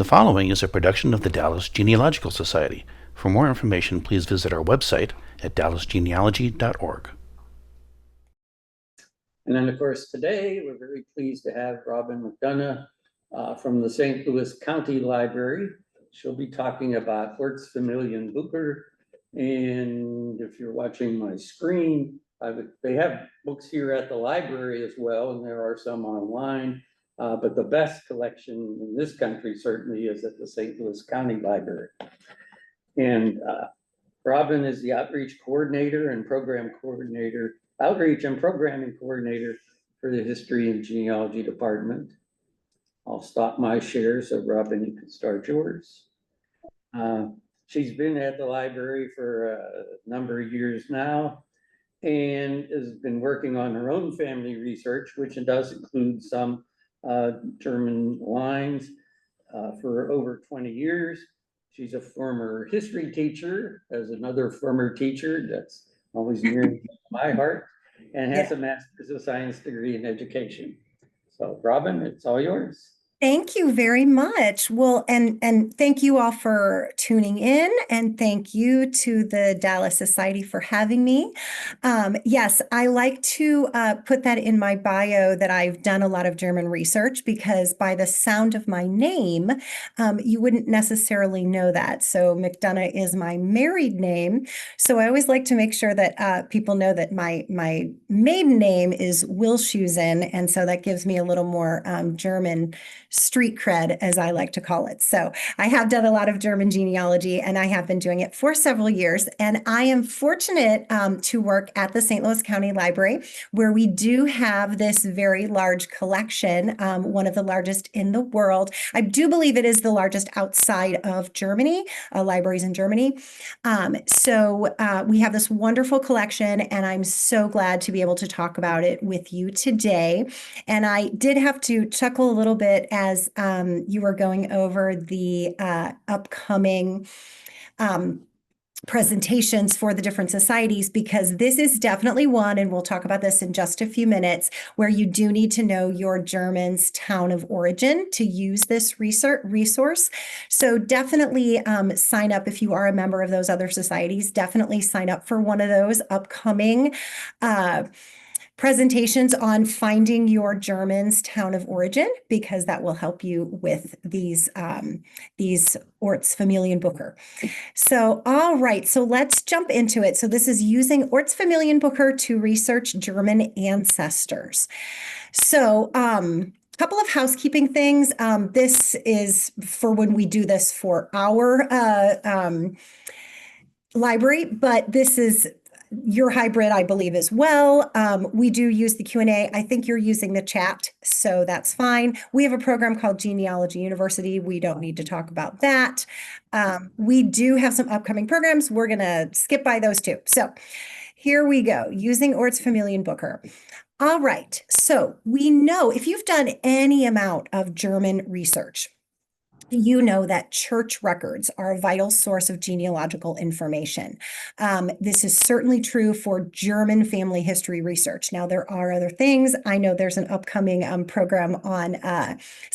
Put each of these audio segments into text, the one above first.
The following is a production of the Dallas Genealogical Society. For more information, please visit our website at dallasgenealogy.org. And then, of course, today we're very pleased to have Ribin McDonough from the St. Louis County Library. She'll be talking about Ortsfamilienbucher. And if you're watching my screen, they have books here at the library as well, and there are some online. But the best collection in this country certainly is at the St. Louis County Library. And Ribin is the outreach coordinator and outreach and programming coordinator for the history and genealogy department. I'll stop my share, so Ribin, you can start yours. She's been at the library for a number of years now and has been working on her own family research, which does include some German lines for over 20 years. She's a former history teacher, as another former teacher that's always near to my heart, and has a master's of science degree in education. So Ribin, it's all yours. Thank you very much. Well, and thank you all for tuning in, and thank you to the Dallas Society for having me. Yes, I like to put that in my bio that I've done a lot of German research, because by the sound of my name, you wouldn't necessarily know that. So McDonough is my married name. So I always like to make sure that people know that my maiden name is Wilshusen, and so that gives me a little more German street cred, as I like to call it. So I have done a lot of German genealogy, and I have been doing it for several years. And I am fortunate to work at the St. Louis County Library, where we do have this very large collection, one of the largest in the world. I do believe it is the largest outside of Germany, libraries in Germany. So we have this wonderful collection, and I'm so glad to be able to talk about it with you today. And I did have to chuckle a little bit as you were going over the upcoming presentations for the different societies, because this is definitely one, and we'll talk about this in just a few minutes, where you do need to know your German's town of origin to use this resource. So definitely sign up if you are a member of those other societies. Definitely sign up for one of those upcoming presentations on finding your German's town of origin, because that will help you with these Ortsfamilienbucher. So, all right, so let's jump into it. So this is using Ortsfamilienbucher to research German ancestors. So, couple of housekeeping things. This is for when we do this for our library, but this is your hybrid, I believe, as well. We do use the Q&A. I think you're using the chat, so that's fine. We have a program called Genealogy University. We don't need to talk about that. We do have some upcoming programs. We're going to skip by those too. So here we go, using Ortsfamilienbucher. All right, so we know if you've done any amount of German research, you know that church records are a vital source of genealogical information. This is certainly true for German family history research. Now, there are other things. I know there's an upcoming program on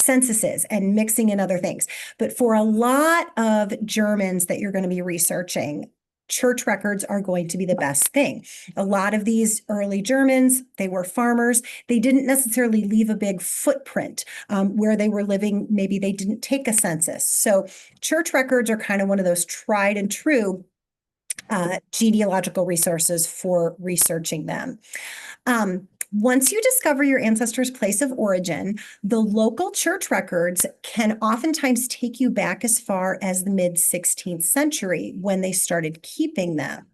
censuses and mixing in other things. But for a lot of Germans that you're going to be researching, church records are going to be the best thing. A lot of these early Germans, they were farmers. They didn't necessarily leave a big footprint where they were living. Maybe they didn't take a census. So church records are kind of one of those tried and true genealogical resources for researching them. Once you discover your ancestor's place of origin, the local church records can oftentimes take you back as far as the mid-16th century when they started keeping them.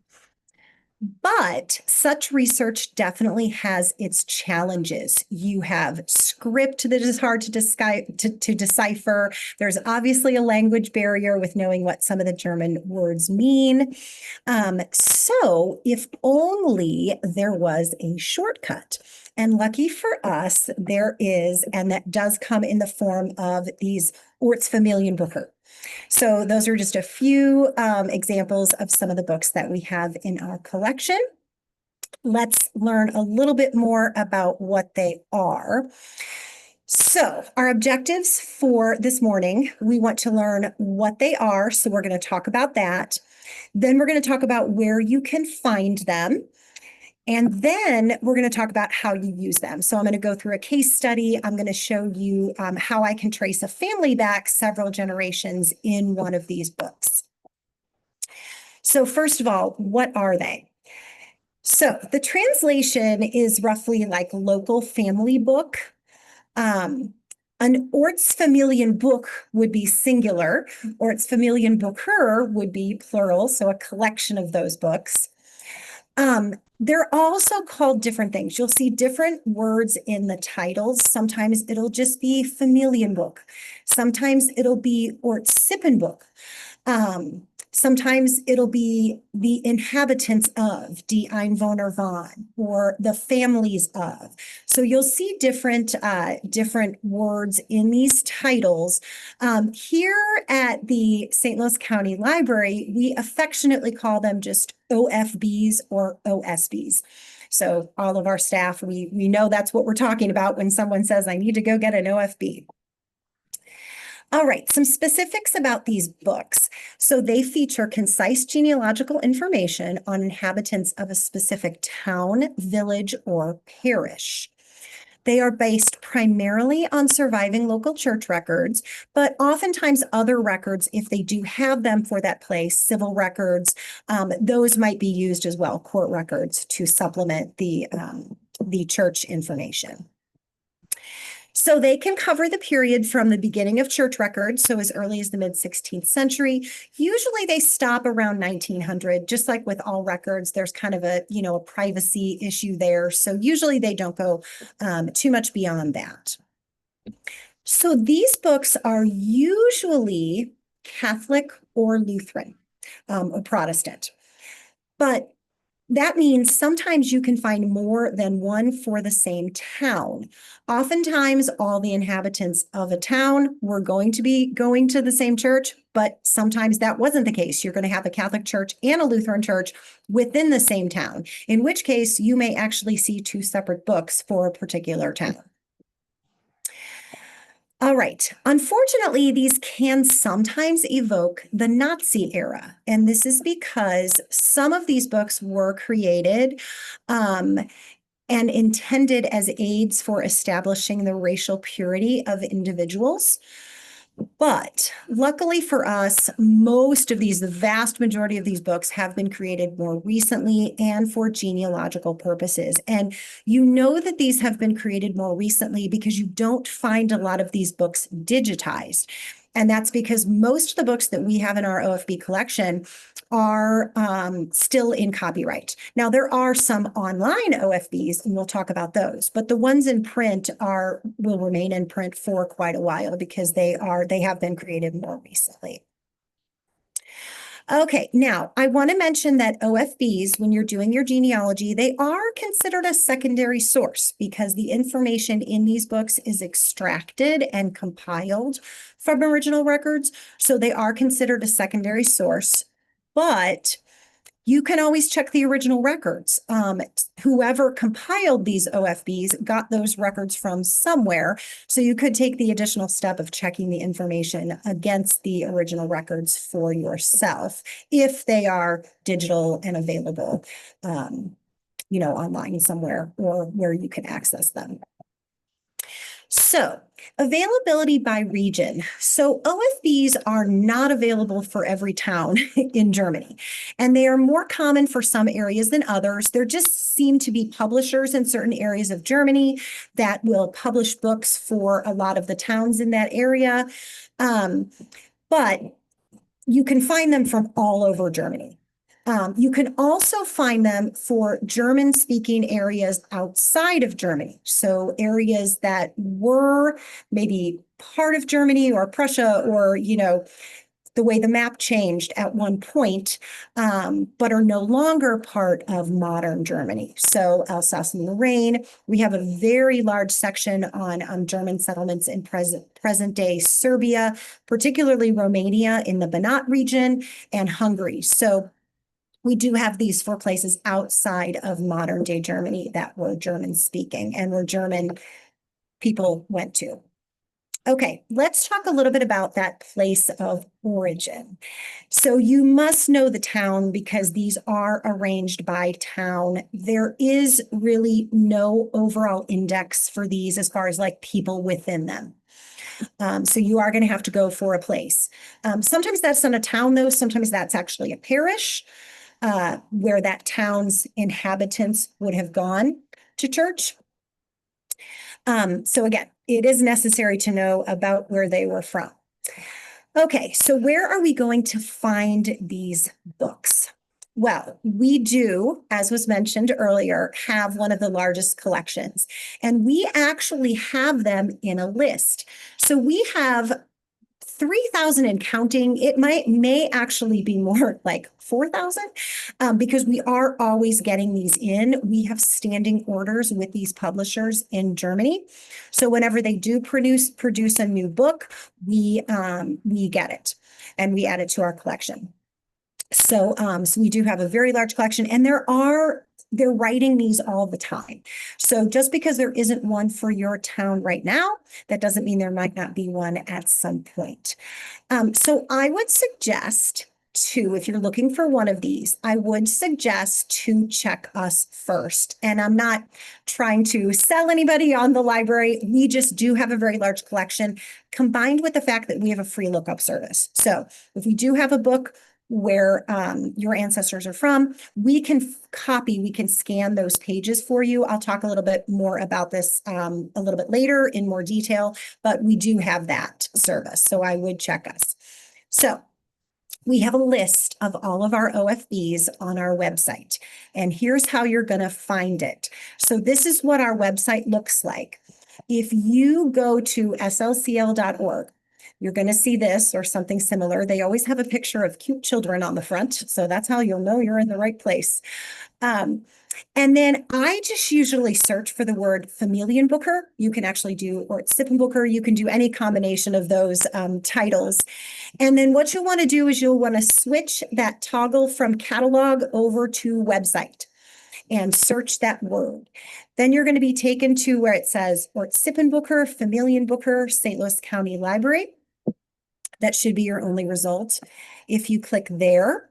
But such research definitely has its challenges. You have script that is hard to decipher. There's obviously a language barrier with knowing what some of the German words mean. So if only there was a shortcut. And lucky for us, there is, and that does come in the form of these Ortsfamilienbucher. So those are just a few examples of some of the books that we have in our collection. Let's learn a little bit more about what they are. So our objectives for this morning, we want to learn what they are. So we're going to talk about that. Then we're going to talk about where you can find them. And then we're going to talk about how you use them. So I'm going to go through a case study. I'm going to show you how I can trace a family back several generations in one of these books. So first of all, what are they? So the translation is roughly like local family book. An Ortsfamilienbuch would be singular. Ortsfamilienbucher would be plural, so a collection of those books. They're also called different things. You'll see different words in the titles. Sometimes it'll just be Familienbuch. Sometimes it'll be Ortssippenbuch. Sometimes it'll be the inhabitants of, die Einwohner von, or the families of. So you'll see different words in these titles. Here at the St. Louis County Library, we affectionately call them just OFBs or OSBs. So all of our staff, we know that's what we're talking about when someone says, I need to go get an OFB. All right, some specifics about these books. So they feature concise genealogical information on inhabitants of a specific town, village, or parish. They are based primarily on surviving local church records, but oftentimes other records, if they do have them for that place, civil records, those might be used as well, court records, to supplement the church information. So they can cover the period from the beginning of church records, so as early as the mid-16th century. Usually they stop around 1900, just like with all records, there's kind of a privacy issue there. So usually they don't go too much beyond that. So these books are usually Catholic or Lutheran or Protestant. But that means sometimes you can find more than one for the same town. Oftentimes, all the inhabitants of a town were going to be going to the same church, but sometimes that wasn't the case. You're going to have a Catholic church and a Lutheran church within the same town, in which case you may actually see two separate books for a particular town. All right. Unfortunately, these can sometimes evoke the Nazi era. And this is because some of these books were created and intended as aids for establishing the racial purity of individuals. But luckily for us, the vast majority of these books have been created more recently and for genealogical purposes. And you know that these have been created more recently because you don't find a lot of these books digitized. And that's because most of the books that we have in our OFB collection are still in copyright. Now, there are some online OFBs, and we'll talk about those, but the ones in print will remain in print for quite a while because they have been created more recently. Okay, now I want to mention that OFBs, when you're doing your genealogy, they are considered a secondary source because the information in these books is extracted and compiled from original records. So they are considered a secondary source, but you can always check the original records. Whoever compiled these OFBs got those records from somewhere. So you could take the additional step of checking the information against the original records for yourself if they are digital and available, online somewhere or where you can access them. So availability by region. So OFBs are not available for every town in Germany, and they are more common for some areas than others. There just seem to be publishers in certain areas of Germany that will publish books for a lot of the towns in that area. But you can find them from all over Germany. You can also find them for German-speaking areas outside of Germany. So areas that were maybe part of Germany or Prussia or, the way the map changed at one point, but are no longer part of modern Germany. So Alsace and Lorraine, we have a very large section on German settlements in present-day Serbia, particularly Romania in the Banat region and Hungary. So we do have these for places outside of modern day Germany that were German speaking and were German people went to. Okay, let's talk a little bit about that place of origin. So you must know the town because these are arranged by town. There is really no overall index for these as far as like people within them. So you are going to have to go for a place. Sometimes that's not a town though. Sometimes that's actually a parish where that town's inhabitants would have gone to church. So again, it is necessary to know about where they were from. Okay, so where are we going to find these books? Well, we do, as was mentioned earlier, have one of the largest collections, and we actually have them in a list. So we have 3,000 and counting. It may actually be more like 4,000 because we are always getting these in. We have standing orders with these publishers in Germany. So whenever they do produce a new book, we get it and we add it to our collection. So we do have a very large collection, and they're writing these all the time. So just because there isn't one for your town right now, that doesn't mean there might not be one at some point. So I would suggest if you're looking for one of these, I would suggest to check us first. And I'm not trying to sell anybody on the library. We just do have a very large collection combined with the fact that we have a free lookup service. So if we do have a book where your ancestors are from, we can scan those pages for you. I'll talk a little bit more about this a little bit later in more detail, but we do have that service. So I would check us. So we have a list of all of our OFBs on our website, and here's how you're going to find it. So this is what our website looks like. If you go to slcl.org, you're going to see this or something similar. They always have a picture of cute children on the front, so that's how you'll know you're in the right place. And then I just usually search for the word Familienbucher. You can actually do Ortsfamilienbucher. You can do any combination of those titles. And then what you'll want to do is you'll want to switch that toggle from catalog over to website and search that word. Then you're going to be taken to where it says Ortsfamilienbucher, Familienbucher, St. Louis County Library. That should be your only result. If you click there,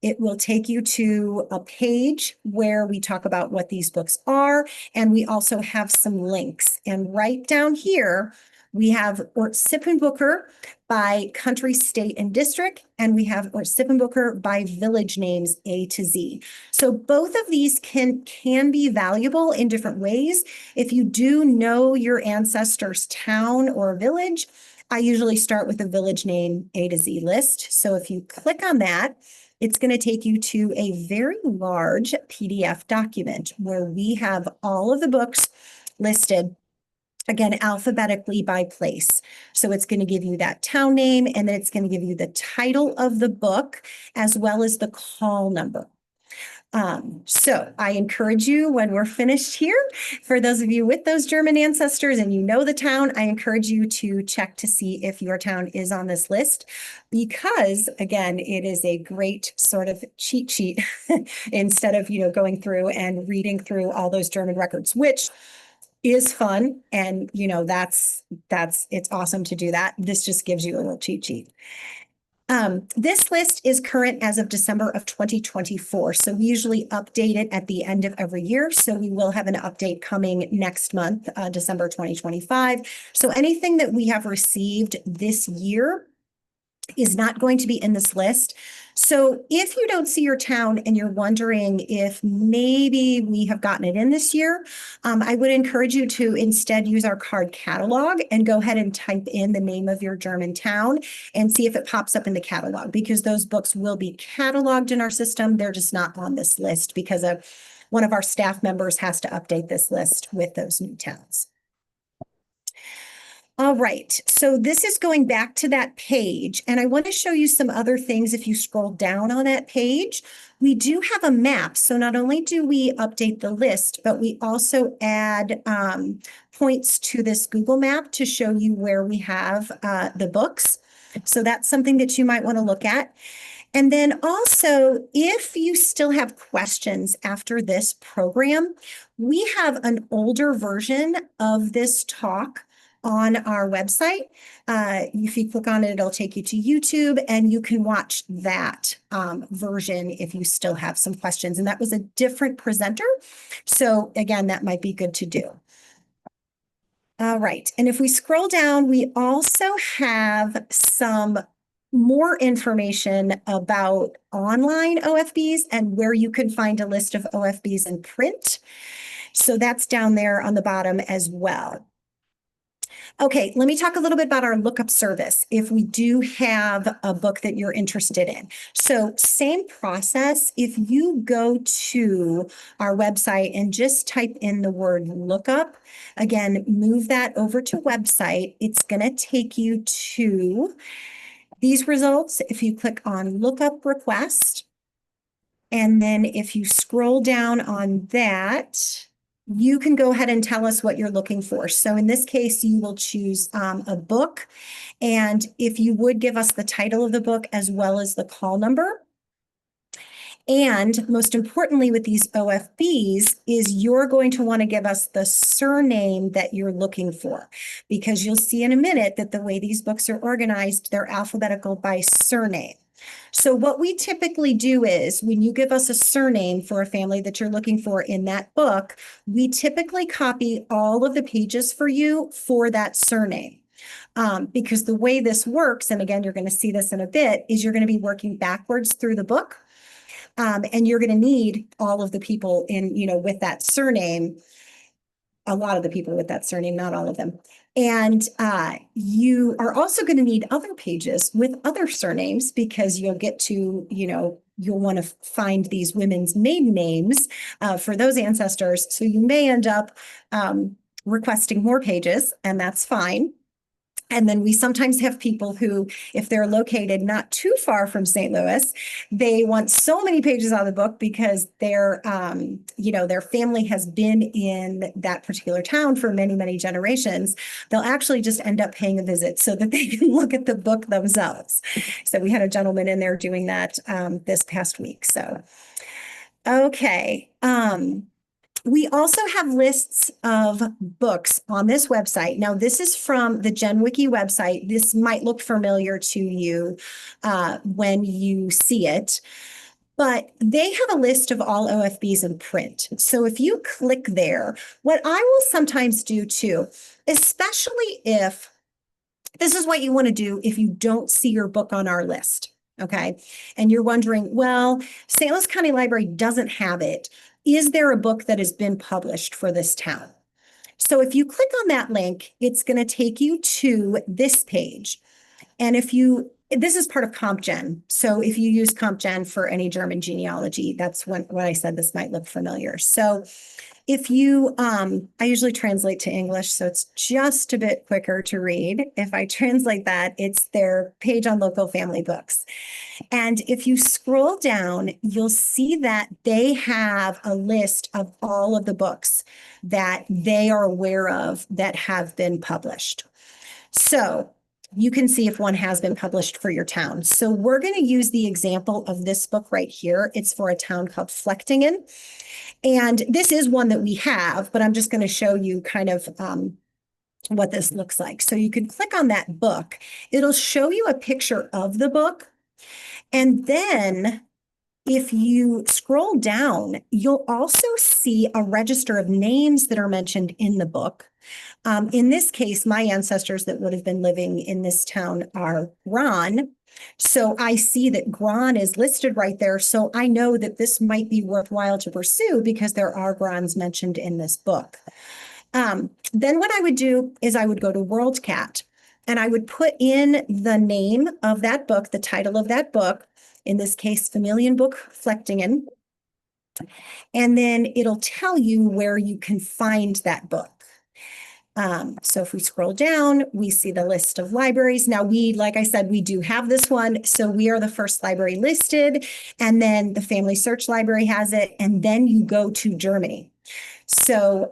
it will take you to a page where we talk about what these books are, and we also have some links. And right down here, we have Ortsfamilienbucher by country, state, and district, and we have Ortsfamilienbucher by village names A to Z. So both of these can be valuable in different ways. If you do know your ancestor's town or village, I usually start with a village name A to Z list. So if you click on that, it's going to take you to a very large PDF document where we have all of the books listed, again, alphabetically by place. So it's going to give you that town name, and then it's going to give you the title of the book as well as the call number. So I encourage you when we're finished here, for those of you with those German ancestors and you know the town, I encourage you to check to see if your town is on this list, because again, it is a great sort of cheat sheet instead of, going through and reading through all those German records, which is fun. And, it's awesome to do that. This just gives you a little cheat sheet. This list is current as of December of 2024. So we usually update it at the end of every year. So we will have an update coming next month, December 2025. So anything that we have received this year is not going to be in this list. So if you don't see your town and you're wondering if maybe we have gotten it in this year, I would encourage you to instead use our card catalog and go ahead and type in the name of your German town and see if it pops up in the catalog, because those books will be cataloged in our system. They're just not on this list because one of our staff members has to update this list with those new towns. All right, so this is going back to that page, and I want to show you some other things. If you scroll down on that page, we do have a map. So not only do we update the list, but we also add points to this Google map to show you where we have the books. So that's something that you might want to look at. And then also, if you still have questions after this program, We have an older version of this talk on our website. If you click on it, it'll take you to YouTube and you can watch that version if you still have some questions. And that was a different presenter. So again, that might be good to do. All right. And if we scroll down, we also have some more information about online OFBs and where you can find a list of OFBs in print. So that's down there on the bottom as well. Okay, let me talk a little bit about our lookup service if we do have a book that you're interested in. So same process, if you go to our website and just type in the word lookup, again, move that over to website, it's going to take you to these results. If you click on lookup request, and then if you scroll down on that, you can go ahead and tell us what you're looking for. So in this case, you will choose a book. And if you would give us the title of the book as well as the call number. And most importantly with these OFBs is you're going to want to give us the surname that you're looking for, because you'll see in a minute that the way these books are organized, they're alphabetical by surname. So what we typically do is when you give us a surname for a family that you're looking for in that book, we typically copy all of the pages for you for that surname. Because the way this works, and again, you're going to see this in a bit, is you're going to be working backwards through the book. And you're going to need all of the people in, with that surname, a lot of the people with that surname, not all of them. And you are also going to need other pages with other surnames because you'll get to, you'll want to find these women's maiden names for those ancestors. So you may end up requesting more pages, and that's fine. And then we sometimes have people who, if they're located not too far from St. Louis, they want so many pages out of the book because their family has been in that particular town for many, many generations. They'll actually just end up paying a visit so that they can look at the book themselves. So we had a gentleman in there doing that this past week. So, okay. We also have lists of books on this website. Now, this is from the GenWiki website. This might look familiar to you when you see it, but they have a list of all OFBs in print. So if you click there, what I will sometimes do too, especially if this is what you want to do if you don't see your book on our list. Okay. And you're wondering, well, St. Louis County Library doesn't have it. Is there a book that has been published for this town? So if you click on that link, it's going to take you to this page. And this is part of CompGen. So if you use CompGen for any German genealogy, that's when I said this might look familiar. So if you, I usually translate to English, so it's just a bit quicker to read. If I translate that, it's their page on local family books. And if you scroll down, you'll see that they have a list of all of the books that they are aware of that have been published. So you can see if one has been published for your town. So we're going to use the example of this book right here. It's for a town called Flechtingen. And this is one that we have, but I'm just going to show you kind of what this looks like. So you can click on that book. It'll show you a picture of the book. And then if you scroll down, you'll also see a register of names that are mentioned in the book. In this case, my ancestors that would have been living in this town are Ron. So I see that Gran is listed right there. So I know that this might be worthwhile to pursue because there are Grans mentioned in this book. Then what I would do is I would go to WorldCat and I would put in the name of that book, the title of that book, in this case, Familienbuch Flechtingen. And then it'll tell you where you can find that book. So if we scroll down, we see the list of libraries. Now like I said, we do have this one. So we are the first library listed, and then the Family Search Library has it. And then you go to Germany. So,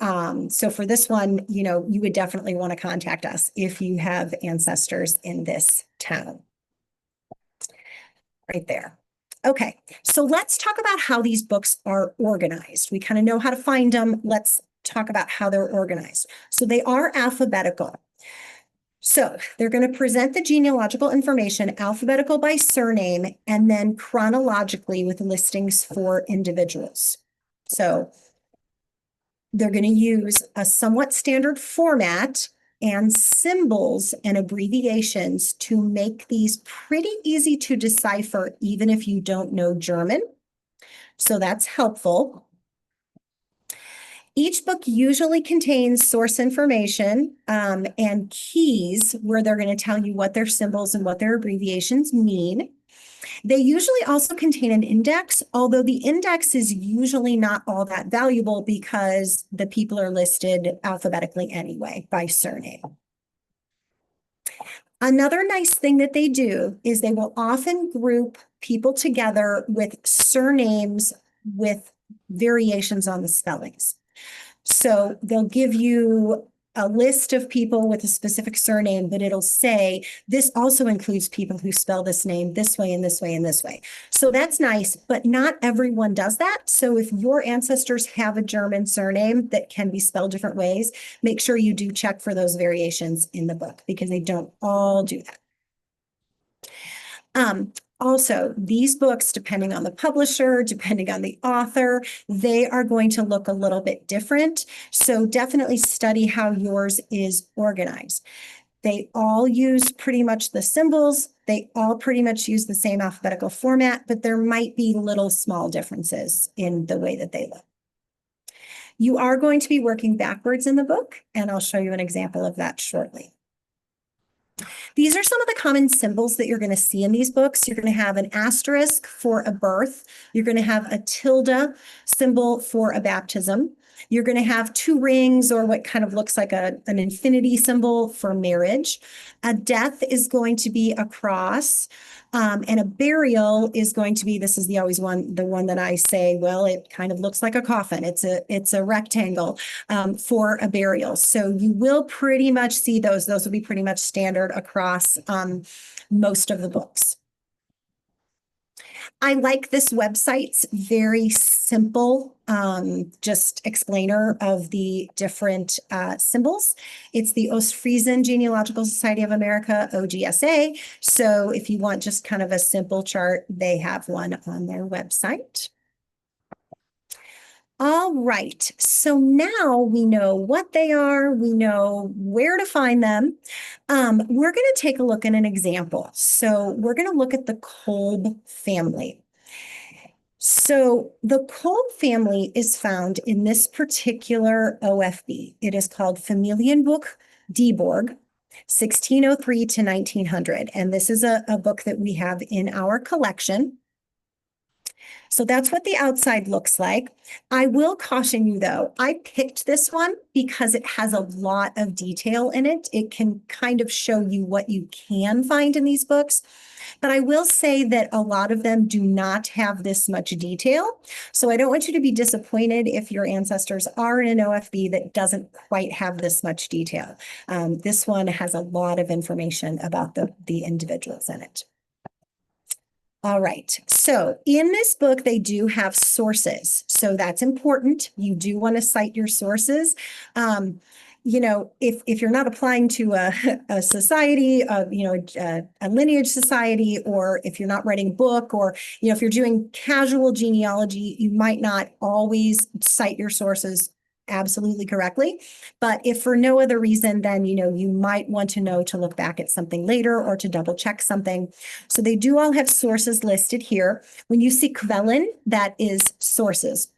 so for this one, you would definitely want to contact us if you have ancestors in this town. Right there. Okay, so let's talk about how these books are organized. We kind of know how to find them. Let's talk about how they're organized. So they are alphabetical. So they're going to present the genealogical information alphabetical by surname and then chronologically with listings for individuals. So they're going to use a somewhat standard format and symbols and abbreviations to make these pretty easy to decipher, even if you don't know German. So that's helpful. Each book usually contains source information and keys where they're going to tell you what their symbols and what their abbreviations mean. They usually also contain an index, although the index is usually not all that valuable because the people are listed alphabetically anyway by surname. Another nice thing that they do is they will often group people together with surnames with variations on the spellings. So they'll give you a list of people with a specific surname, but it'll say this also includes people who spell this name this way and this way and this way. So that's nice, but not everyone does that. So if your ancestors have a German surname that can be spelled different ways, make sure you do check for those variations in the book because they don't all do that. Also, these books, depending on the publisher, depending on the author, they are going to look a little bit different. So definitely study how yours is organized. They all use pretty much the symbols. They all pretty much use the same alphabetical format, but there might be little small differences in the way that they look. You are going to be working backwards in the book, and I'll show you an example of that shortly. These are some of the common symbols that you're going to see in these books. You're going to have an asterisk for a birth. You're going to have a tilde symbol for a baptism. You're going to have two rings or what kind of looks like an infinity symbol for marriage. A death is going to be a cross. And a burial is going to be, this is the one that I say, well, it kind of looks like a coffin. It's a rectangle for a burial. So you will pretty much see those. Those will be pretty much standard across most of the books. I like this website's very simple, just explainer of the different symbols. It's the Ostfriesen Genealogical Society of America, OGSA. So if you want just kind of a simple chart, they have one on their website. All right, so now we know what they are, we know where to find them. We're going to take a look at an example. So we're going to look at the Kolb family. So the Kolb family is found in this particular OFB. It is called Familienbuch Dieborg, 1603 to 1900. And this is a book that we have in our collection. So that's what the outside looks like. I will caution you though, I picked this one because it has a lot of detail in it. It can kind of show you what you can find in these books. But I will say that a lot of them do not have this much detail. So I don't want you to be disappointed if your ancestors are in an OFB that doesn't quite have this much detail. This one has a lot of information about the individuals in it. All right, so in this book, they do have sources. So that's important. You do want to cite your sources. You know, if you're not applying to a society, a lineage society, or if you're not writing a book, or, you know, if you're doing casual genealogy, you might not always cite your sources absolutely correctly. But if for no other reason, then, you know, you might want to know to look back at something later or to double check something. So they do all have sources listed here. When you see Quellen, that is sources.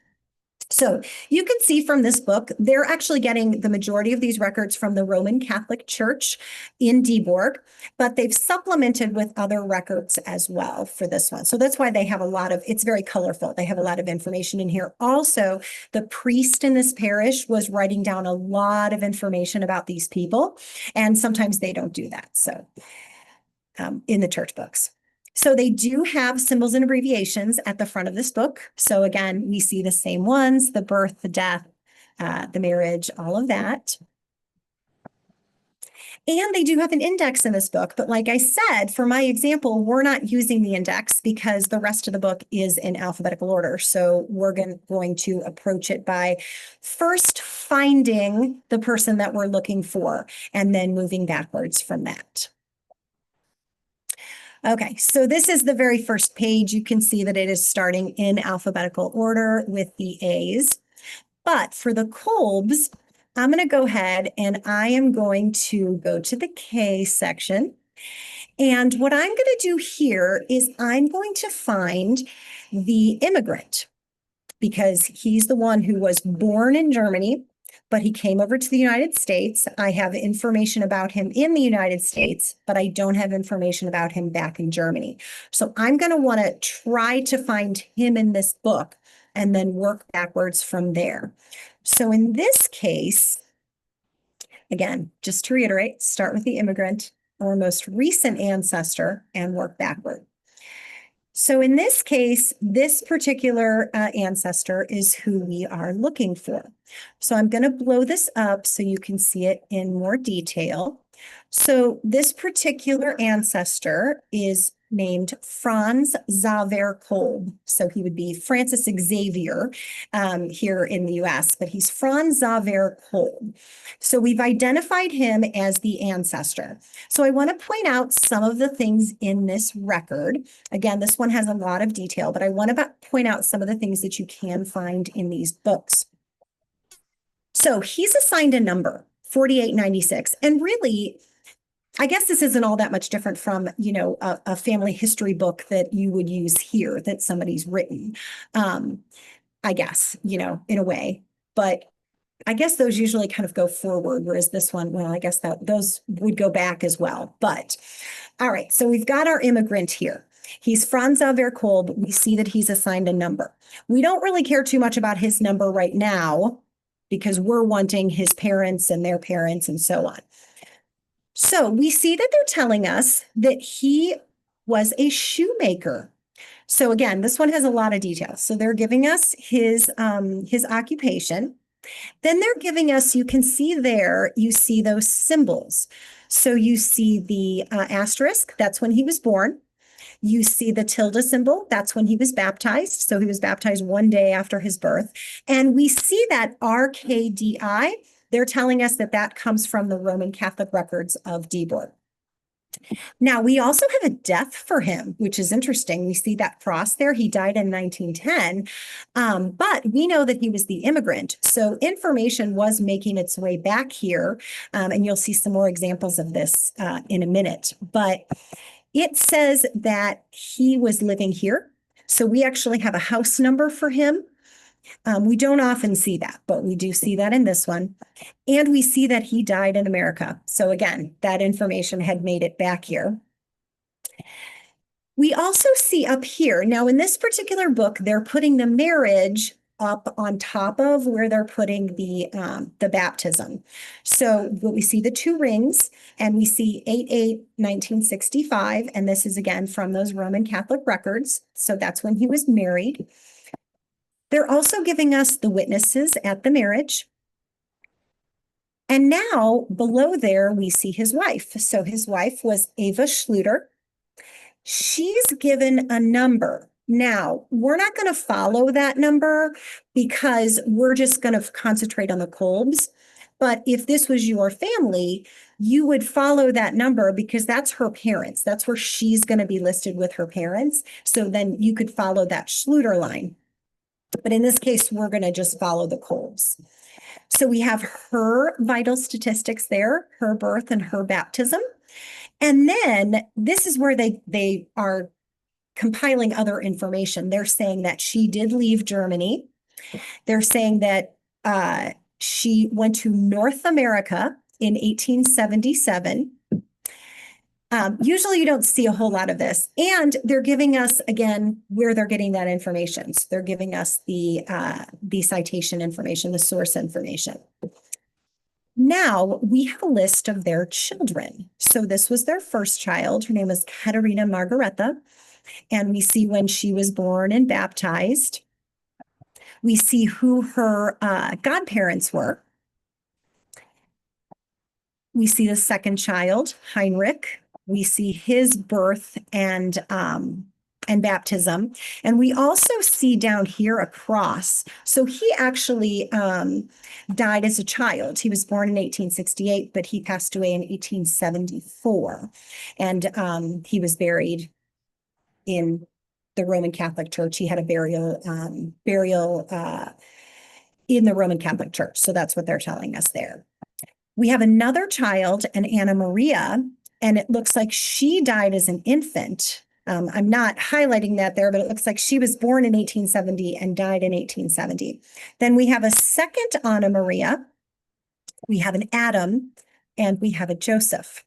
So you can see from this book, they're actually getting the majority of these records from the Roman Catholic Church in Dieborg, but they've supplemented with other records as well for this one. So that's why they have a lot of, it's very colorful. They have a lot of information in here. Also, the priest in this parish was writing down a lot of information about these people, and sometimes they don't do that. So in the church books. So they do have symbols and abbreviations at the front of this book. So again, we see the same ones, the birth, the death, the marriage, all of that. And they do have an index in this book, but like I said, for my example, we're not using the index because the rest of the book is in alphabetical order. So we're going to approach it by first finding the person that we're looking for and then moving backwards from that. Okay, so this is the very first page. You can see that it is starting in alphabetical order with the A's. But for the Kolbs, I'm going to go ahead and I am going to go to the K section. And what I'm going to do here is I'm going to find the immigrant because he's the one who was born in Germany, but he came over to the United States. I have information about him in the United States, but I don't have information about him back in Germany. So I'm going to want to try to find him in this book and then work backwards from there. So in this case, again, just to reiterate, start with the immigrant or most recent ancestor and work backward. So in this case, this particular ancestor is who we are looking for. So I'm going to blow this up so you can see it in more detail. So this particular ancestor is named Franz Xaver Kolb. So he would be Francis Xavier here in the US, but he's Franz Xaver Kolb. So we've identified him as the ancestor. So I want to point out some of the things in this record. Again, this one has a lot of detail, but I want to point out some of the things that you can find in these books. So he's assigned a number, 4896, and really, I guess this isn't all that much different from, a family history book that you would use here that somebody's written, I guess, in a way. But I guess those usually kind of go forward, whereas this one, well, I guess that those would go back as well. But all right, so we've got our immigrant here. He's Franz Xaver Kolb. We see that he's assigned a number. We don't really care too much about his number right now because we're wanting his parents and their parents and so on. So we see that they're telling us that he was a shoemaker. So again, this one has a lot of details. So they're giving us his occupation. Then they're giving us, you can see there, you see those symbols. So you see the asterisk, that's when he was born. You see the tilde symbol, that's when he was baptized. So he was baptized one day after his birth. And we see that RKDI, they're telling us that that comes from the Roman Catholic records of Dieborg. Now, we also have a death for him, which is interesting. We see that cross there. He died in 1910, but we know that he was the immigrant. So information was making its way back here, and you'll see some more examples of this in a minute. But it says that he was living here. So we actually have a house number for him. We don't often see that, but we do see that in this one. And we see that he died in America. So again, that information had made it back here. We also see up here, now in this particular book, they're putting the marriage up on top of where they're putting the baptism. So we see the two rings and we see 8/8/1965. And this is again from those Roman Catholic records. So that's when he was married. They're also giving us the witnesses at the marriage. And now below there, we see his wife. So his wife was Ava Schluter. She's given a number. Now, we're not going to follow that number because we're just going to concentrate on the Kolbs. But if this was your family, you would follow that number because that's her parents. That's where she's going to be listed with her parents. So then you could follow that Schluter line. But in this case, we're going to just follow the Kolbs. So we have her vital statistics there, her birth and her baptism. And then this is where they are compiling other information. They're saying that she did leave Germany. They're saying that she went to North America in 1877. Usually you don't see a whole lot of this. And they're giving us, again, where they're getting that information. So they're giving us the citation information, the source information. Now we have a list of their children. So this was their first child. Her name was Katerina Margareta. And we see when she was born and baptized. We see who her godparents were. We see the second child, Heinrich. We see his birth and baptism. And we also see down here a cross. So he actually died as a child. He was born in 1868, but he passed away in 1874. And he was buried in the Roman Catholic Church. He had a burial in the Roman Catholic Church. So that's what they're telling us there. We have another child, an Anna Maria, and it looks like she died as an infant. I'm not highlighting that there, but it looks like she was born in 1870 and died in 1870. Then we have a second Anna Maria, we have an Adam, and we have a Joseph.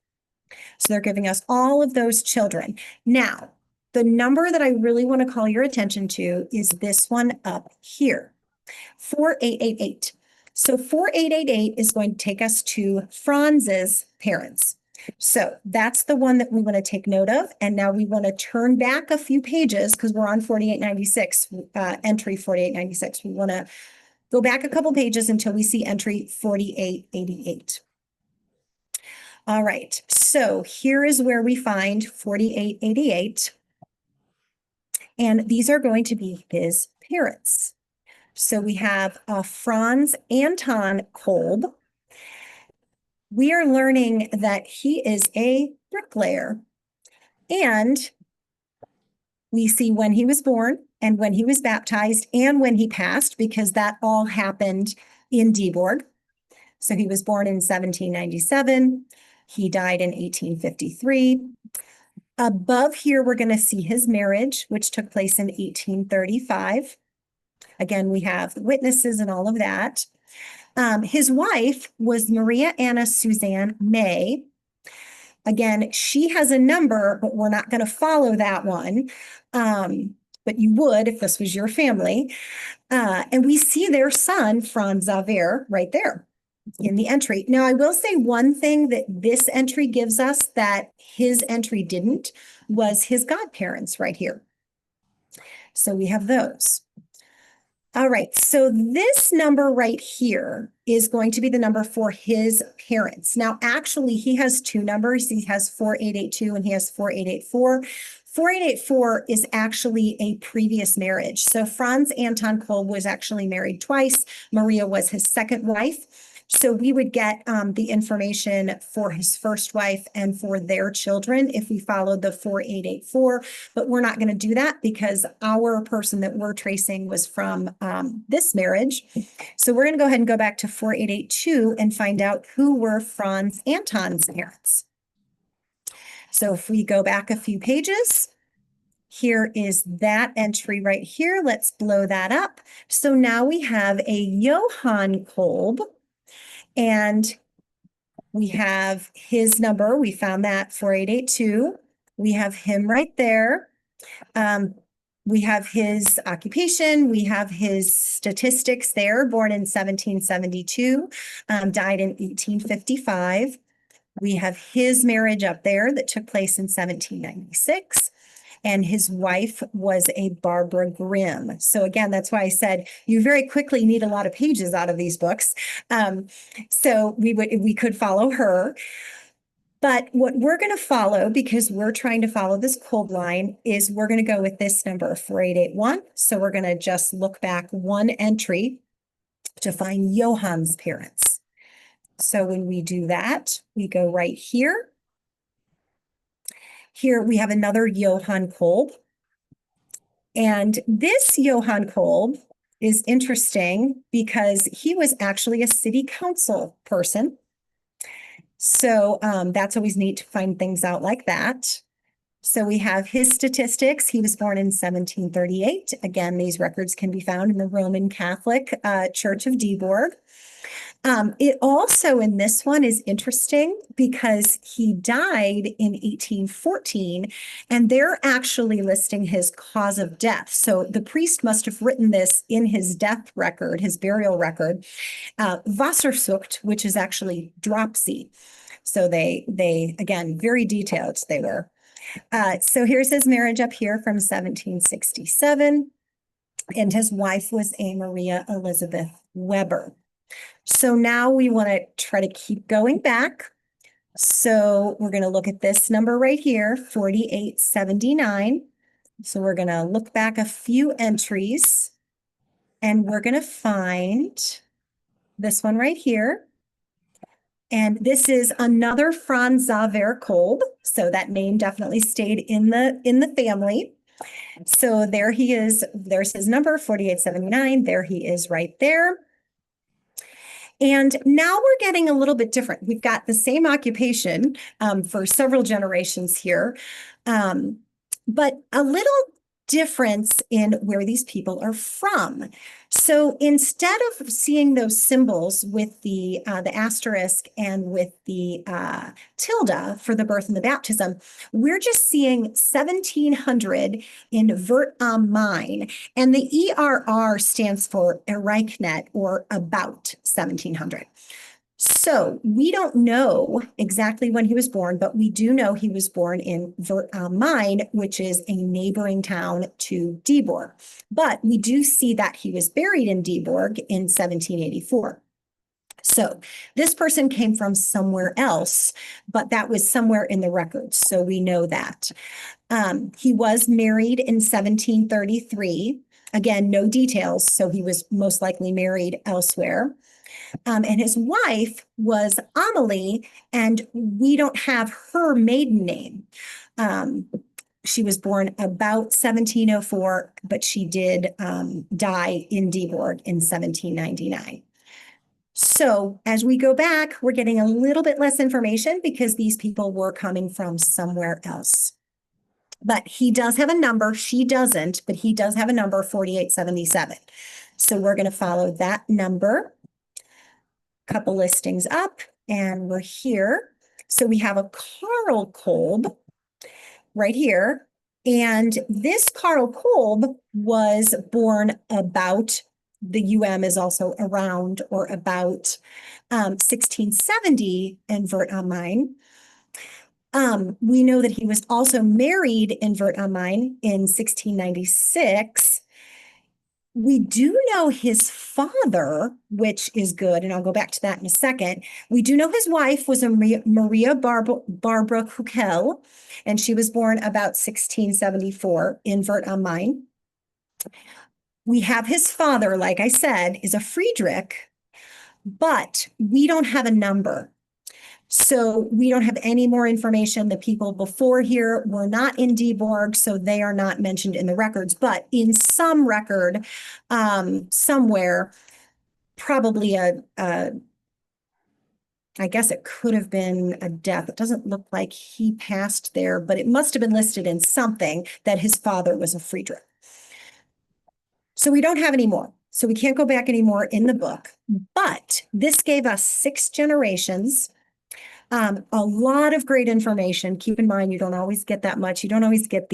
So they're giving us all of those children. Now, the number that I really want to call your attention to is this one up here, 4888. So 4888 is going to take us to Franz's parents. So that's the one that we want to take note of. And now we want to turn back a few pages because we're on 4896, entry 4896. We want to go back a couple pages until we see entry 4888. All right, so here is where we find 4888. And these are going to be his parents. So we have Franz Anton Kolb. We are learning that he is a bricklayer. And we see when he was born and when he was baptized and when he passed, because that all happened in Dieborg. So he was born in 1797. He died in 1853. Above here, we're going to see his marriage, which took place in 1835. Again, we have witnesses and all of that. His wife was Maria Anna Suzanne May. Again, she has a number, but we're not going to follow that one. But you would if this was your family. And we see their son, Franz Xaver, right there in the entry. Now, I will say one thing that this entry gives us that his entry didn't was his godparents right here. So we have those. All right, so this number right here is going to be the number for his parents. Now, actually, he has two numbers. He has 4882 and he has 4884. 4884 is actually a previous marriage. So Franz Anton Kolb was actually married twice. Maria was his second wife. So we would get the information for his first wife and for their children if we followed the 4884, but we're not going to do that because our person that we're tracing was from this marriage. So we're going to go ahead and go back to 4882 and find out who were Franz Anton's parents. So if we go back a few pages, here is that entry right here. Let's blow that up. So now we have a Johann Kolb. And we have his number. We found that 4882. We have him right there. We have his occupation. We have his statistics there, born in 1772, died in 1855. We have his marriage up there that took place in 1796. And his wife was a Barbara Grimm. So again, that's why I said you very quickly need a lot of pages out of these books. So we could follow her. But what we're going to follow, because we're trying to follow this Kolb line, is we're going to go with this number, 4881. So we're going to just look back one entry to find Johann's parents. So when we do that, we go right here. Here we have another Johann Kolb. And this Johann Kolb is interesting because he was actually a city council person. So that's always neat to find things out like that. So we have his statistics. He was born in 1738. Again, these records can be found in the Roman Catholic Church of Dieborg. It also in this one is interesting because he died in 1814 and they're actually listing his cause of death. So the priest must have written this in his death record, his burial record, Wassersucht, which is actually dropsy. So they again, very detailed they were. So here's his marriage up here from 1767. And his wife was a Maria Elizabeth Weber. So now we want to try to keep going back. So we're going to look at this number right here, 4879. So we're going to look back a few entries and we're going to find this one right here. And this is another Franz Xaver Kolb. So that name definitely stayed in the family. So there he is. There's his number, 4879. There he is right there. And now we're getting a little bit different. We've got the same occupation for several generations here, but a little difference in where these people are from. So instead of seeing those symbols with the asterisk and with the tilde for the birth and the baptism, we're just seeing 1700 in Vert am Main, and the ERR stands for Erreichnet, or about 1700. So we don't know exactly when he was born, but we do know he was born in Vert am Main, which is a neighboring town to Dieborg. But we do see that he was buried in Dieborg in 1784. So this person came from somewhere else, but that was somewhere in the records. So we know that. He was married in 1733. Again, no details. So he was most likely married elsewhere. And his wife was Amelie, and we don't have her maiden name. She was born about 1704, but she did die in Dieborg in 1799. So as we go back, we're getting a little bit less information because these people were coming from somewhere else. But he does have a number. She doesn't, but he does have a number, 4877. So we're going to follow that number. Couple listings up, and we're here. So we have a Karl Kolb right here. And this Karl Kolb was born about, the UM is also around or about 1670 in Vert am Main. We know that he was also married in Vert am Main in 1696. We do know his father, which is good, and I'll go back to that in a second. We do know his wife was a Maria Barbara Huckel, and she was born about 1674 in Vert am Main. We have his father, like I said, is a Friedrich, but we don't have a number. So we don't have any more information. The people before here were not in Dieborg, so they are not mentioned in the records. But in some record, somewhere, probably I guess it could have been a death. It doesn't look like he passed there, but it must have been listed in something that his father was a Friedrich. So we don't have any more. So we can't go back anymore in the book. But this gave us 6 generations. A lot of great information. Keep in mind, you don't always get that much. You don't always get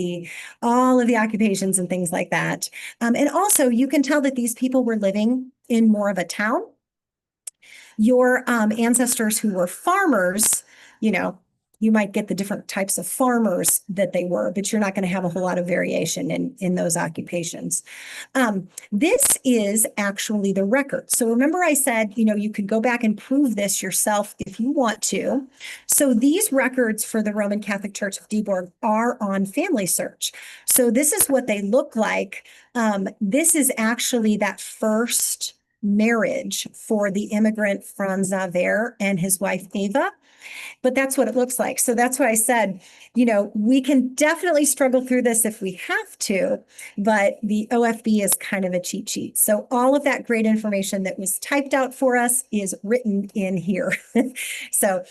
all of the occupations and things like that. And also, you can tell that these people were living in more of a town. Your ancestors who were farmers, you might get the different types of farmers that they were, but you're not going to have a whole lot of variation in those occupations. This is actually the record. So remember I said, you could go back and prove this yourself if you want to. So these records for the Roman Catholic Church of Dieborg are on Family Search. So this is what they look like. This is actually that first marriage for the immigrant Franz Xaver and his wife Eva. But that's what it looks like. So that's why I said, we can definitely struggle through this if we have to, but the OFB is kind of a cheat sheet. So all of that great information that was typed out for us is written in here. So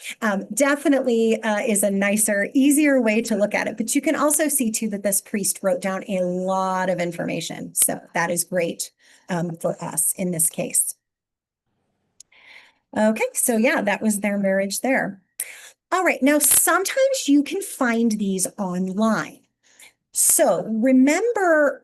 definitely is a nicer, easier way to look at it. But you can also see too that this priest wrote down a lot of information. So that is great for us in this case. Okay, so yeah, that was their marriage there. All right, now sometimes you can find these online. So remember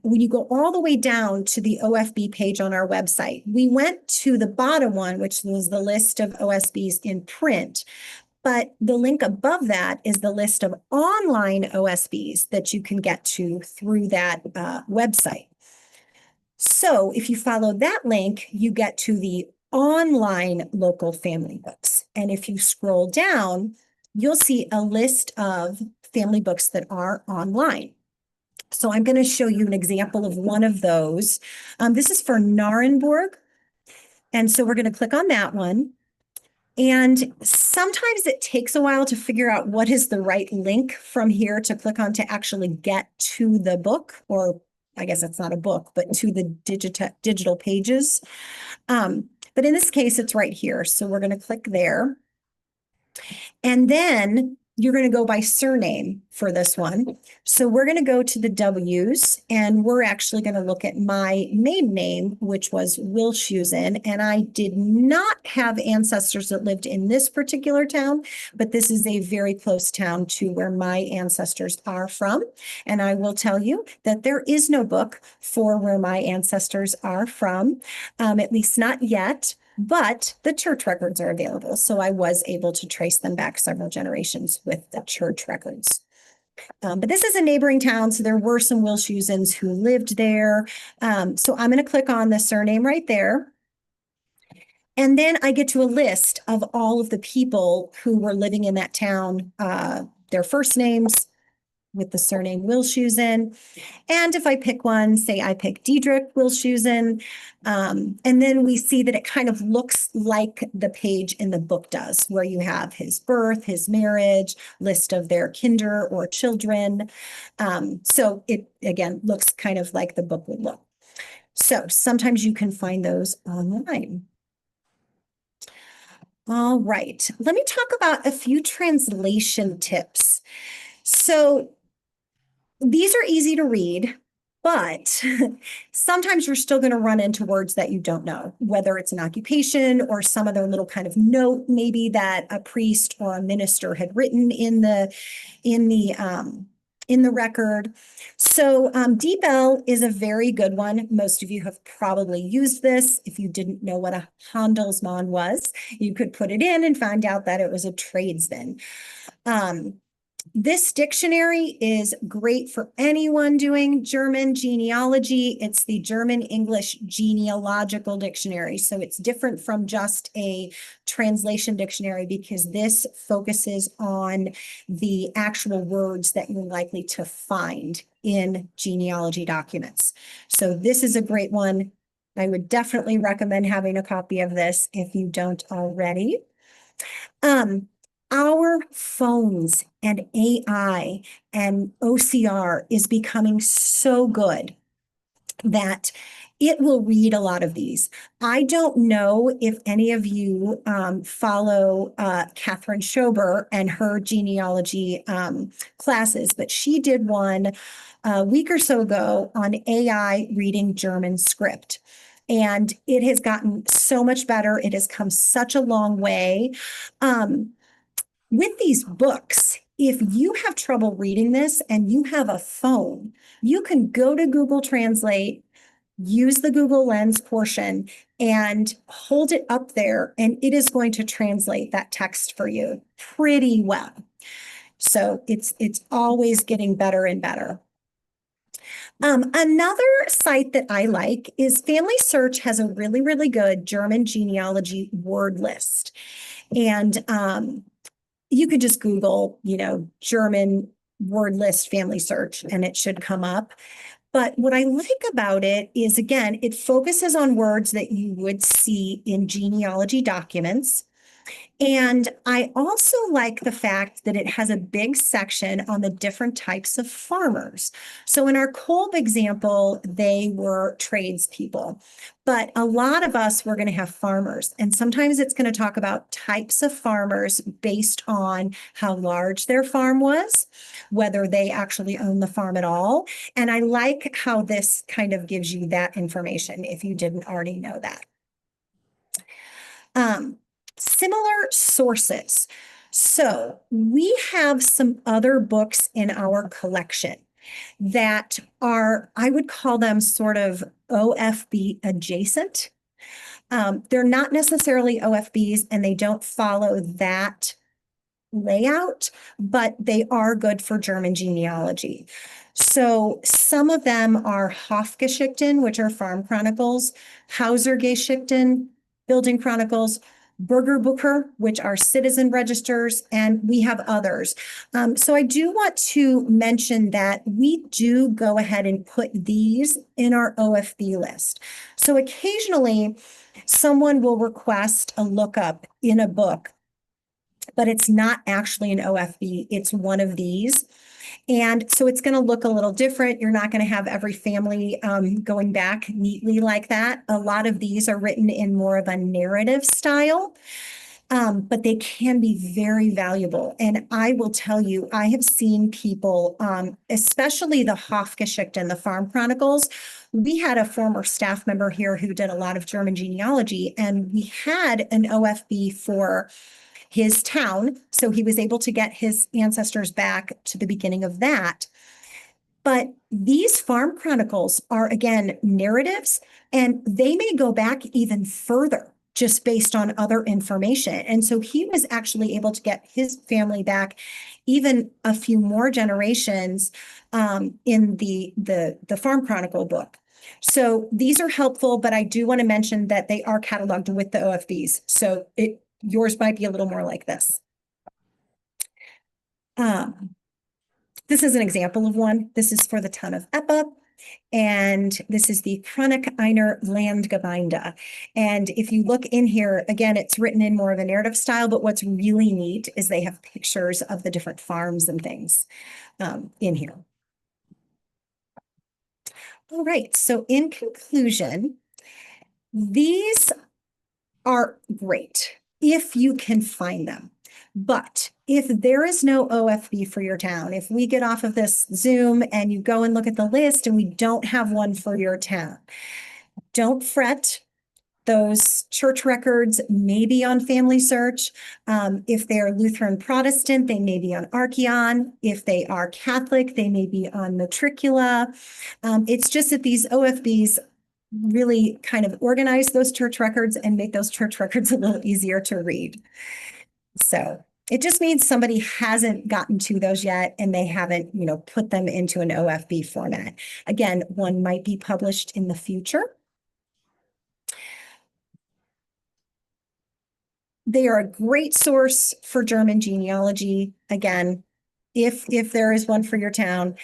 when you go all the way down to the OFB page on our website, we went to the bottom one, which was the list of OSBs in print. But the link above that is the list of online OSBs that you can get to through that website. So if you follow that link, you get to the online local family books. And if you scroll down, you'll see a list of family books that are online. So I'm going to show you an example of one of those. This is for Narenburg. And so we're going to click on that one. And sometimes it takes a while to figure out what is the right link from here to click on to actually get to the book, or I guess it's not a book, but to the digital pages. But in this case, it's right here. So we're going to click there. And then you're going to go by surname for this one. So we're going to go to the W's, and we're actually going to look at my maiden name, which was Wilshusen. And I did not have ancestors that lived in this particular town, but this is a very close town to where my ancestors are from. And I will tell you that there is no book for where my ancestors are from, at least not yet. But the church records are available. So I was able to trace them back several generations with the church records. But this is a neighboring town, so there were some Wilshusens who lived there. So I'm going to click on the surname right there. And then I get to a list of all of the people who were living in that town, their first names with the surname Wilshusen. And if I pick one, say I pick Diedrich Wilshusen, and then we see that it kind of looks like the page in the book does, where you have his birth, his marriage, list of their kinder or children. So it, again, looks kind of like the book would look. So sometimes you can find those online. All right, let me talk about a few translation tips. So these are easy to read, but sometimes you're still going to run into words that you don't know, whether it's an occupation or some other little kind of note maybe that a priest or a minister had written in the record. So DeepL is a very good one. Most of you have probably used this. If you didn't know what a Handelsmann was, you could put it in and find out that it was a tradesman. This dictionary is great for anyone doing German genealogy. It's the German English Genealogical Dictionary. So it's different from just a translation dictionary because this focuses on the actual words that you're likely to find in genealogy documents. So this is a great one. I would definitely recommend having a copy of this if you don't already. Our phones and AI and OCR is becoming so good that it will read a lot of these. I don't know if any of you follow Catherine Schober and her genealogy classes, but she did one a week or so ago on AI reading German script. And it has gotten so much better. It has come such a long way. With these books, if you have trouble reading this and you have a phone, you can go to Google Translate, use the Google Lens portion, and hold it up there, and it is going to translate that text for you pretty well. So it's always getting better and better. Another site that I like is Family Search has a really, really good German genealogy word list. And you could just Google, German word list family search, and it should come up. But what I like about it is, again, it focuses on words that you would see in genealogy documents. And I also like the fact that it has a big section on the different types of farmers. So in our Kolb example, they were tradespeople, but a lot of us were going to have farmers. And sometimes it's going to talk about types of farmers based on how large their farm was, whether they actually own the farm at all. And I like how this kind of gives you that information if you didn't already know that. Similar sources. So we have some other books in our collection that are, I would call them sort of OFB adjacent. They're not necessarily OFBs and they don't follow that layout, but they are good for German genealogy. So some of them are Hofgeschichten, which are farm chronicles, Hausergeschichten, building chronicles, Bucher, which are citizen registers, and we have others. So I do want to mention that we do go ahead and put these in our OFB list. So occasionally someone will request a lookup in a book, but it's not actually an OFB, it's one of these. And so it's going to look a little different. You're not going to have every family going back neatly like that. A lot of these are written in more of a narrative style, but they can be very valuable. And I will tell you, I have seen people, especially the Hofgeschichte and the Farm Chronicles. We had a former staff member here who did a lot of German genealogy, and we had an OFB for his town. So he was able to get his ancestors back to the beginning of that. But these farm chronicles are, again, narratives, and they may go back even further just based on other information. And so he was actually able to get his family back even a few more generations in the Farm Chronicle book. So these are helpful, but I do want to mention that they are cataloged with the OFBs. So yours might be a little more like this. This is an example of one. This is for the town of Eppe, and this is the Chronic einer Landgemeinde. And if you look in here, again, it's written in more of a narrative style, but what's really neat is they have pictures of the different farms and things in here. All right, so in conclusion, these are great if you can find them. But if there is no OFB for your town, if we get off of this Zoom and you go and look at the list and we don't have one for your town, don't fret. Those church records may be on Family Search. If they're Lutheran Protestant, they may be on Archeon. If they are Catholic, they may be on Matricula. It's just that these OFBs really kind of organize those church records and make those church records a little easier to read. So it just means somebody hasn't gotten to those yet and they haven't, put them into an OFB format. Again, one might be published in the future. They are a great source for German genealogy. Again, if there is one for your town.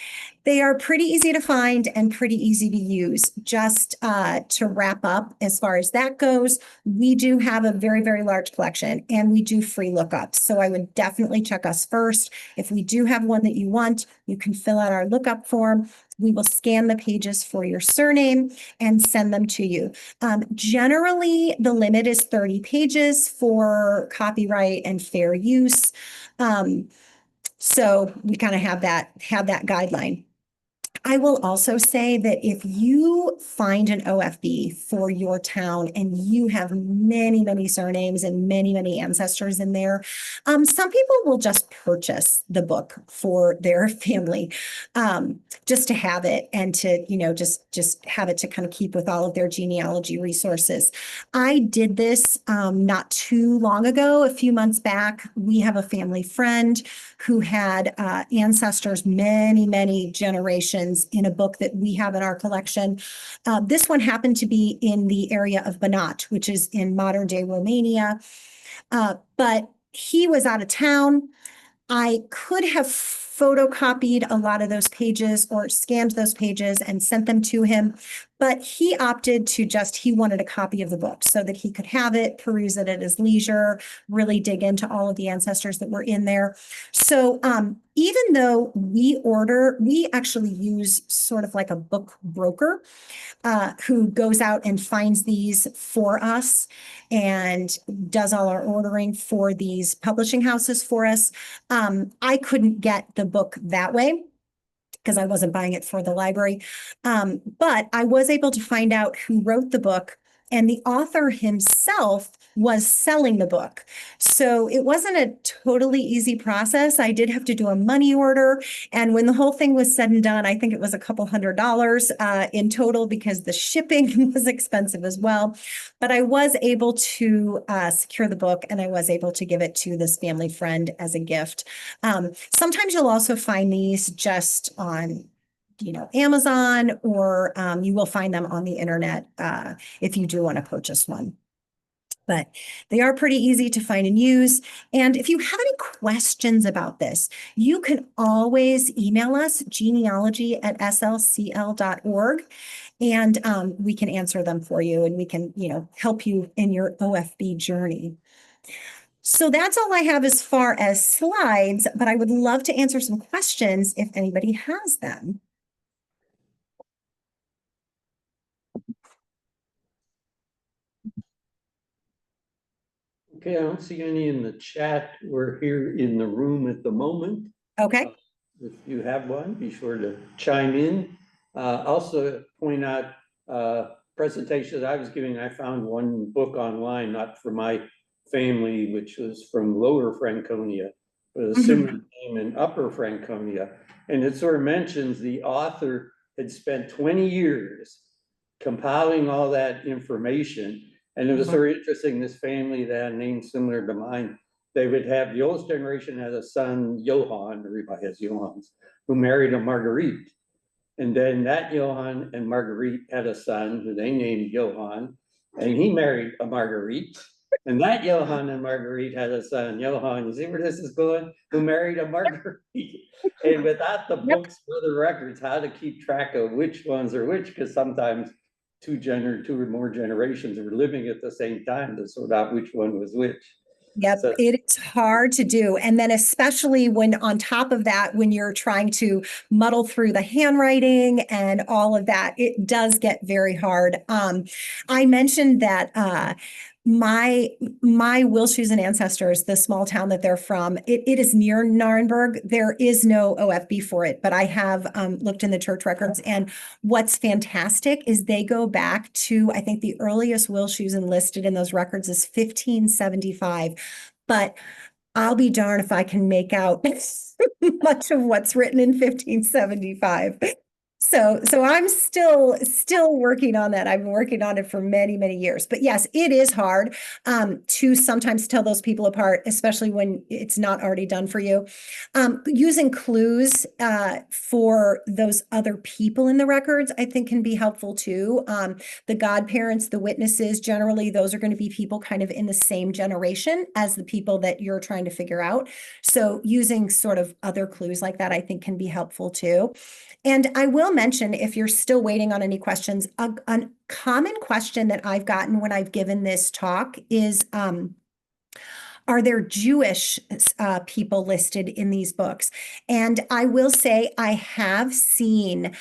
They are pretty easy to find and pretty easy to use. Just to wrap up, as far as that goes, we do have a very, very large collection and we do free lookups. So I would definitely check us first. If we do have one that you want, you can fill out our lookup form. We will scan the pages for your surname and send them to you. Generally, the limit is 30 pages for copyright and fair use. So we kind of have that guideline. I will also say that if you find an OFB for your town and you have many, many surnames and many, many ancestors in there, some people will just purchase the book for their family, just to have it and to, just have it to kind of keep with all of their genealogy resources. I did this not too long ago, a few months back. We have a family friend who had ancestors many, many generations in a book that we have in our collection. This one happened to be in the area of Banat, which is in modern day Romania. But he was out of town. I could have photocopied a lot of those pages or scanned those pages and sent them to him, but he opted to he wanted a copy of the book so that he could have it, peruse it at his leisure, really dig into all of the ancestors that were in there. So even though we actually use sort of like a book broker who goes out and finds these for us and does all our ordering for these publishing houses for us. I couldn't get the book that way because I wasn't buying it for the library. But I was able to find out who wrote the book, and the author himself was selling the book. So it wasn't a totally easy process. I did have to do a money order. And when the whole thing was said and done, I think it was a couple $100 in total because the shipping was expensive as well. But I was able to secure the book and I was able to give it to this family friend as a gift. Sometimes you'll also find these just on Amazon, or you will find them on the internet if you do want to purchase one. But they are pretty easy to find and use. And if you have any questions about this, you can always email us, genealogy@slcl.org, and we can answer them for you, and we can, help you in your OFB journey. So that's all I have as far as slides, but I would love to answer some questions if anybody has them. Okay, I don't see any in the chat. We're here in the room at the moment. Okay. If you have one, be sure to chime in. Also point out presentations I was giving, I found one book online, not for my family, which was from Lower Franconia, but a similar name in Upper Franconia. And it sort of mentions the author had spent 20 years compiling all that information. And it was sort of interesting, this family that had names similar to mine, they would have, the oldest generation had a son, Johann, everybody has Johans, who married a Marguerite. And then that Johann and Marguerite had a son who they named Johann, and he married a Marguerite. And that Johann and Marguerite had a son, Johann, you see where this is going? Who married a Marguerite. And without the books for the records, how to keep track of which ones are which, because sometimes two or more generations were living at the same time to sort out which one was which. Yep, So, it's hard to do. And then especially when on top of that, when you're trying to muddle through the handwriting and all of that, it does get very hard. I mentioned that my Wilshusen ancestors, the small town that they're from, it is near Nuremberg. There is no OFB for it, but I have looked in the church records, and what's fantastic is they go back to, I think the earliest Wilshusen listed in those records is 1575, but I'll be darned if I can make out much of what's written in 1575. So I'm still working on that. I've been working on it for many, many years. But yes, it is hard to sometimes tell those people apart, especially when it's not already done for you. Using clues for those other people in the records, I think, can be helpful too. The godparents, the witnesses, generally, those are going to be people kind of in the same generation as the people that you're trying to figure out. So using sort of other clues like that, I think, can be helpful too. And I will mention, if you're still waiting on any questions, a common question that I've gotten when I've given this talk is, are there Jewish people listed in these books? And I will say I have seen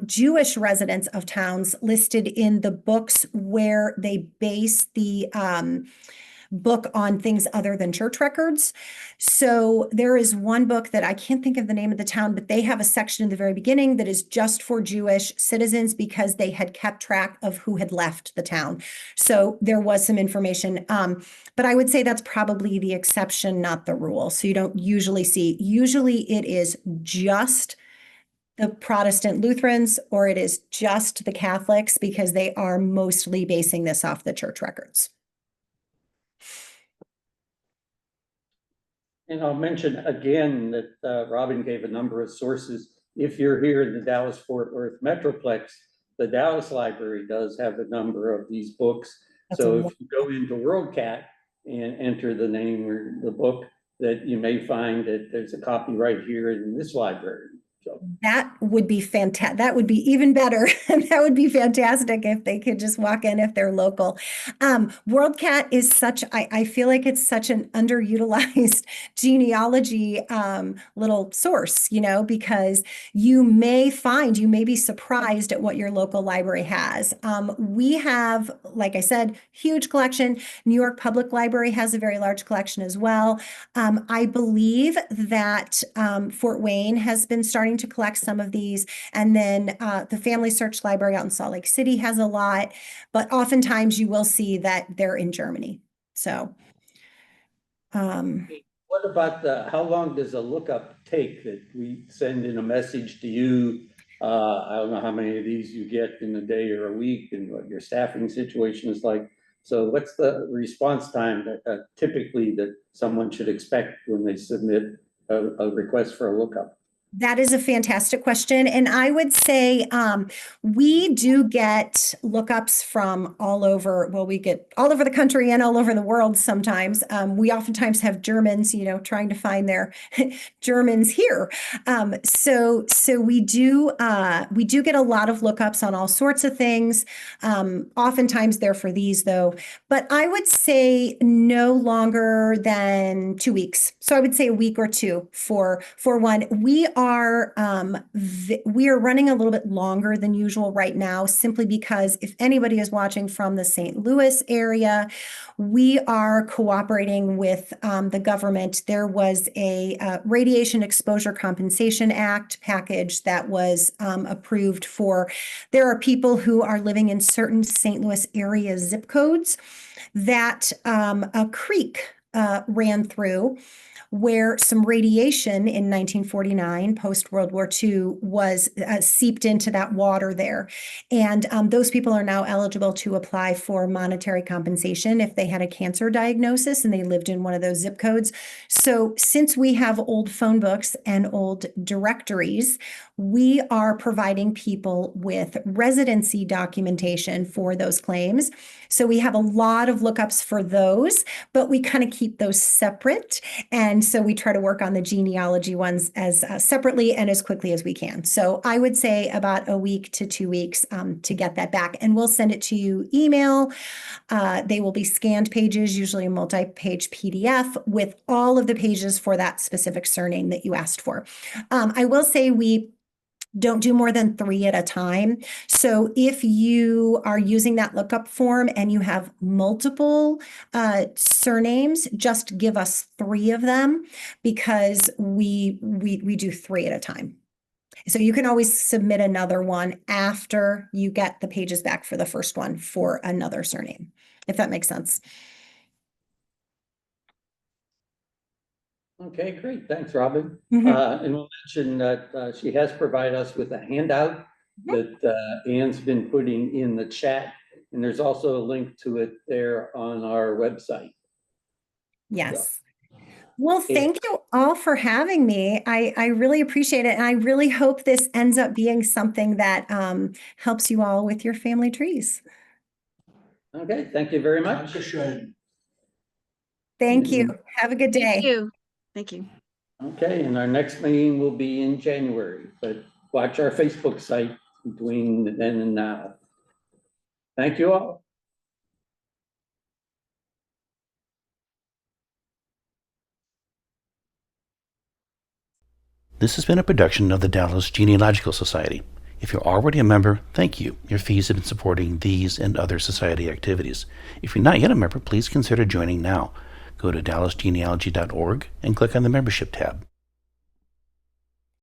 Jewish residents of towns listed in the books where they base the book on things other than church records. So there is one book that I can't think of the name of the town, but they have a section in the very beginning that is just for Jewish citizens because they had kept track of who had left the town. So there was some information. But I would say that's probably the exception, not the rule. So you don't usually see, usually it is just the Protestant Lutherans, or it is just the Catholics, because they are mostly basing this off the church records. And I'll mention again that Robin gave a number of sources. If you're here in the Dallas-Fort Worth Metroplex, the Dallas Library does have a number of these books. So if you go into WorldCat and enter the name or the book, that you may find that there's a copy right here in this library. So that would be fantastic. That would be even better. That would be fantastic if they could just walk in if they're local. WorldCat is such, I feel like it's such an underutilized genealogy little source, because you may be surprised at what your local library has. We have, like I said, huge collection. New York Public Library has a very large collection as well. I believe that Fort Wayne has been starting to collect some of these. And then the Family Search Library out in Salt Lake City has a lot, but oftentimes you will see that they're in Germany. So. What about how long does a lookup take, that we send in a message to you? I don't know how many of these you get in a day or a week and what your staffing situation is like. So what's the response time that typically that someone should expect when they submit a request for a lookup? That is a fantastic question. And I would say we do get lookups from all over. Well, we get all over the country and all over the world sometimes. We oftentimes have Germans, trying to find their Germans here. So we do get a lot of lookups on all sorts of things. Oftentimes they're for these though, but I would say no longer than 2 weeks. So I would say a week or two for one. We are running a little bit longer than usual right now, simply because if anybody is watching from the St. Louis area, we are cooperating with the government. There was a Radiation Exposure Compensation Act package that was approved for. There are people who are living in certain St. Louis area zip codes that a creek ran through, where some radiation in 1949, post World War II, was seeped into that water there. And those people are now eligible to apply for monetary compensation if they had a cancer diagnosis and they lived in one of those zip codes. So since we have old phone books and old directories, we are providing people with residency documentation for those claims. So we have a lot of lookups for those, but we kind of keep those separate. And so we try to work on the genealogy ones as separately and as quickly as we can. So I would say about a week to 2 weeks to get that back. And we'll send it to you email. They will be scanned pages, usually a multi-page PDF with all of the pages for that specific surname that you asked for. I will say we don't do more than 3 at a time. So if you are using that lookup form and you have multiple surnames, just give us 3 of them, because we do 3 at a time. So you can always submit another one after you get the pages back for the first one for another surname, if that makes sense. Okay, great. Thanks, Robin. Mhm. And we'll mention that she has provided us with a handout that Ann's been putting in the chat. And there's also a link to it there on our website. Yes. Well, thank you all for having me. I really appreciate it. And I really hope this ends up being something that helps you all with your family trees. Okay, thank you very much. Thank you. Have a good day. Thank you. Thank you. Okay, and our next meeting will be in January, but watch our Facebook site between then and now. Thank you all. This has been a production of the Dallas Genealogical Society. If you're already a member, thank you. Your fees have been supporting these and other society activities. If you're not yet a member, please consider joining now. Go to dallasgenealogy.org and click on the membership tab.